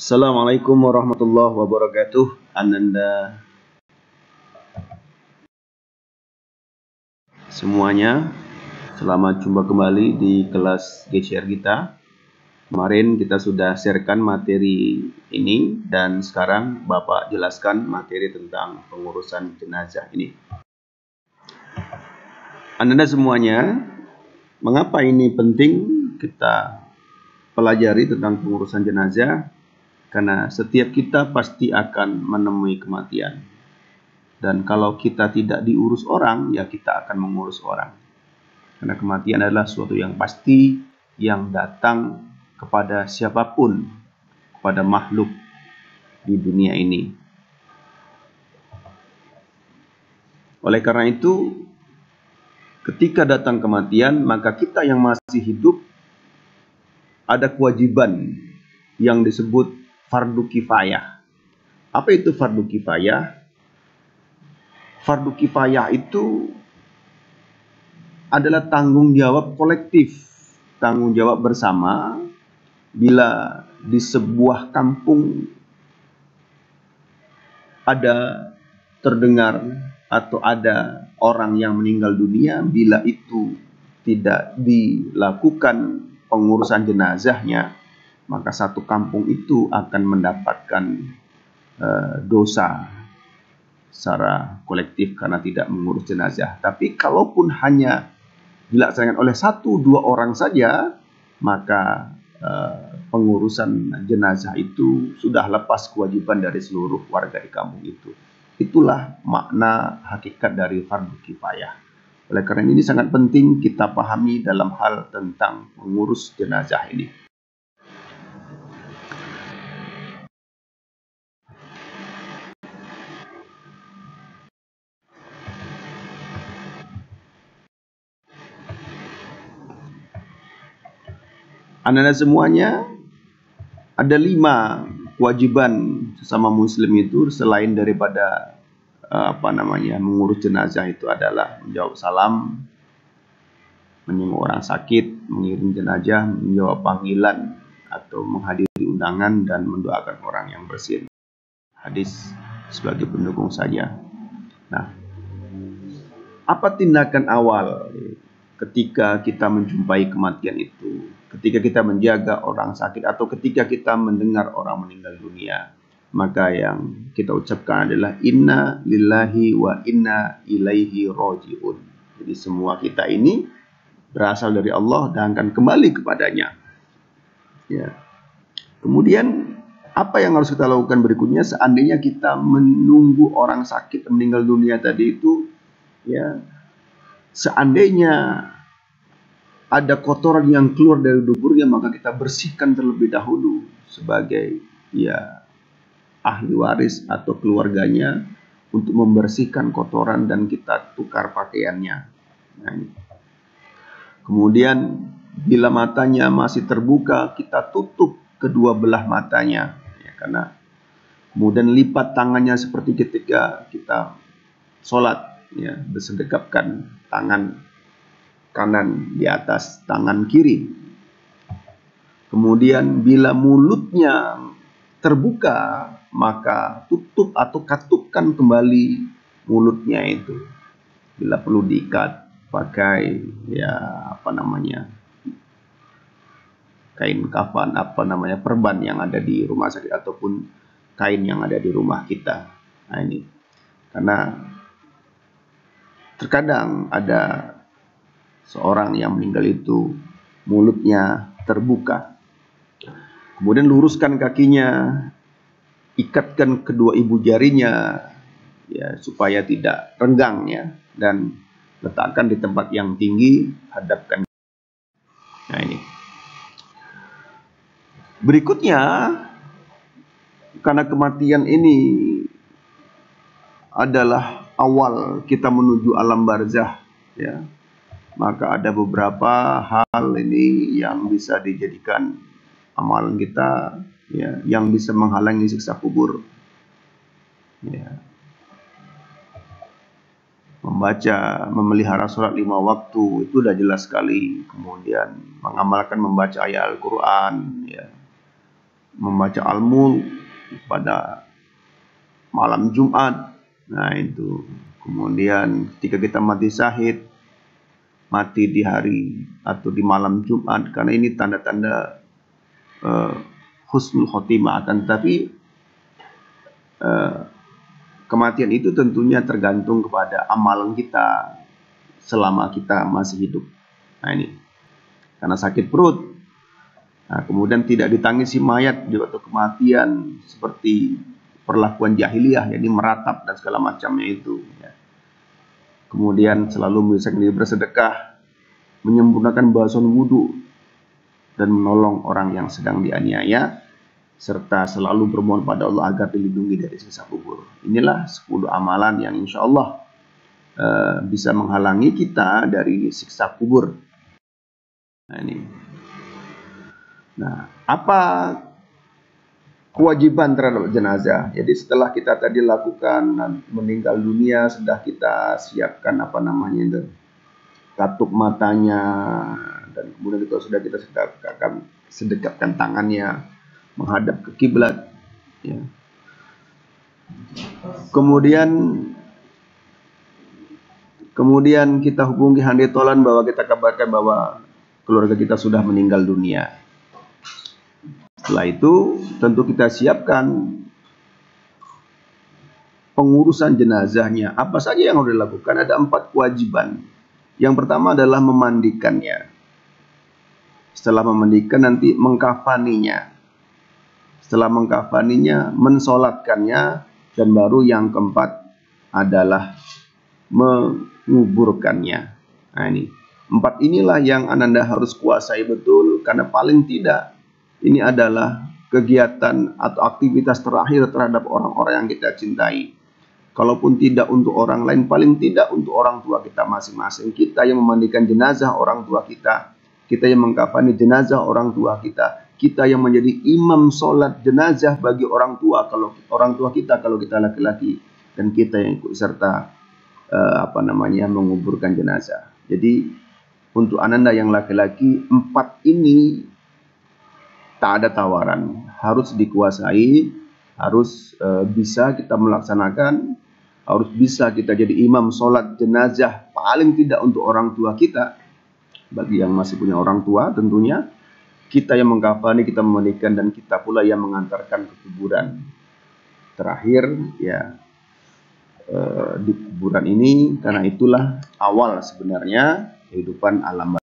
Assalamualaikum warahmatullahi wabarakatuh. Ananda semuanya, selamat jumpa kembali di kelas GCR kita. Kemarin kita sudah sharekan materi ini dan sekarang Bapak jelaskan materi tentang pengurusan jenazah ini. Ananda semuanya, mengapa ini penting kita pelajari tentang pengurusan jenazah? Karena setiap kita pasti akan menemui kematian. Dan kalau kita tidak diurus orang, ya kita akan mengurus orang. Karena kematian adalah suatu yang pasti yang datang kepada siapapun, kepada makhluk di dunia ini. Oleh karena itu, ketika datang kematian, maka kita yang masih hidup ada kewajiban yang disebut fardu kifayah. Apa itu fardu kifayah? Fardu kifayah itu adalah tanggung jawab kolektif, tanggung jawab bersama. Bila di sebuah kampung ada terdengar atau ada orang yang meninggal dunia, bila itu tidak dilakukan pengurusan jenazahnya, maka satu kampung itu akan mendapatkan dosa secara kolektif karena tidak mengurus jenazah. Tapi kalaupun hanya dilaksanakan oleh 1-2 orang saja, maka pengurusan jenazah itu sudah lepas kewajiban dari seluruh warga di kampung itu. Itulah makna hakikat dari fardu kifayah. Oleh karena ini sangat penting kita pahami dalam hal tentang mengurus jenazah ini. Anda semuanya, ada 5 kewajiban sesama muslim itu selain daripada mengurus jenazah. Itu adalah menjawab salam, menyenguk orang sakit, mengirim jenazah, menjawab panggilan atau menghadiri undangan, dan mendoakan orang yang bersin. Hadis sebagai pendukung saja. Nah, apa tindakan awal ketika kita menjumpai kematian itu, ketika kita menjaga orang sakit, atau ketika kita mendengar orang meninggal dunia? Maka yang kita ucapkan adalah inna lillahi wa inna ilaihi roji'un. Jadi semua kita ini berasal dari Allah dan akan kembali kepadanya. Ya. Kemudian apa yang harus kita lakukan berikutnya seandainya kita menunggu orang sakit meninggal dunia tadi itu, ya, seandainya ada kotoran yang keluar dari duburnya, maka kita bersihkan terlebih dahulu sebagai ahli waris atau keluarganya untuk membersihkan kotoran dan kita tukar pakaiannya. Nah, ini. Kemudian bila matanya masih terbuka, kita tutup kedua belah matanya, ya, karena kemudian lipat tangannya seperti ketika kita sholat, ya, bersedekapkan tangan kanan di atas tangan kiri. Kemudian bila mulutnya terbuka, maka tutup atau katupkan kembali mulutnya itu. Bila perlu diikat pakai kain kafan, perban yang ada di rumah sakit ataupun kain yang ada di rumah kita. Nah, ini karena terkadang ada seorang yang meninggal itu mulutnya terbuka. Kemudian luruskan kakinya, ikatkan kedua ibu jarinya, ya, supaya tidak renggang, ya, dan letakkan di tempat yang tinggi, hadapkan. Nah, ini. Berikutnya, karena kematian ini adalah awal kita menuju alam barzah, ya, maka ada beberapa hal ini yang bisa dijadikan amalan kita, ya, yang bisa menghalangi siksa kubur. Ya. Memelihara sholat 5 waktu itu sudah jelas sekali. Kemudian mengamalkan membaca ayat Al-Quran, ya. membaca Al-Mulk pada malam Jumat. Nah itu. Kemudian ketika kita mati syahid, mati di hari atau di malam Jumat, karena ini tanda-tanda husnul khotimah. Akan tetapi kematian itu tentunya tergantung kepada amalan kita selama kita masih hidup. Nah ini, karena sakit perut, nah, kemudian tidak ditangisi mayat di waktu kematian seperti perlakuan jahiliyah, jadi meratap dan segala macamnya itu. Ya. Kemudian selalu misalkan bersedekah, menyempurnakan bahasan wudhu, dan menolong orang yang sedang dianiaya, serta selalu bermohon pada Allah agar dilindungi dari siksa kubur. Inilah 10 amalan yang insya Allah bisa menghalangi kita dari siksa kubur. Nah ini. Nah, apa kewajiban terhadap jenazah? Jadi setelah kita tadi lakukan meninggal dunia, sudah kita siapkan apa namanya itu, katup matanya, dan kemudian itu sudah kita sedekapkan tangannya menghadap ke kiblat. Ya. Kemudian kita hubungi Handi Tolan bahwa kita kabarkan bahwa keluarga kita sudah meninggal dunia. Setelah itu tentu kita siapkan pengurusan jenazahnya. Apa saja yang harus dilakukan? Ada 4 kewajiban. Yang pertama adalah memandikannya. Setelah memandikan nanti mengkafaninya. Setelah mengkafaninya, mensolatkannya, dan baru yang keempat adalah menguburkannya. Nah ini 4 inilah yang Ananda harus kuasai betul, karena paling tidak ini adalah kegiatan atau aktivitas terakhir terhadap orang-orang yang kita cintai. Kalaupun tidak untuk orang lain, paling tidak untuk orang tua kita masing-masing. Kita yang memandikan jenazah orang tua kita, kita yang mengkafani jenazah orang tua kita, kita yang menjadi imam sholat jenazah bagi orang tua kalau orang tua kita kalau kita laki-laki, dan kita yang ikut serta menguburkan jenazah. Jadi untuk Ananda yang laki-laki, 4 ini tak ada tawaran, harus dikuasai, harus bisa kita melaksanakan, harus bisa kita jadi imam sholat jenazah paling tidak untuk orang tua kita. Bagi yang masih punya orang tua tentunya, kita yang mengkafani, kita memandikan, dan kita pula yang mengantarkan ke kuburan. Terakhir ya di kuburan ini, karena itulah awal sebenarnya kehidupan alam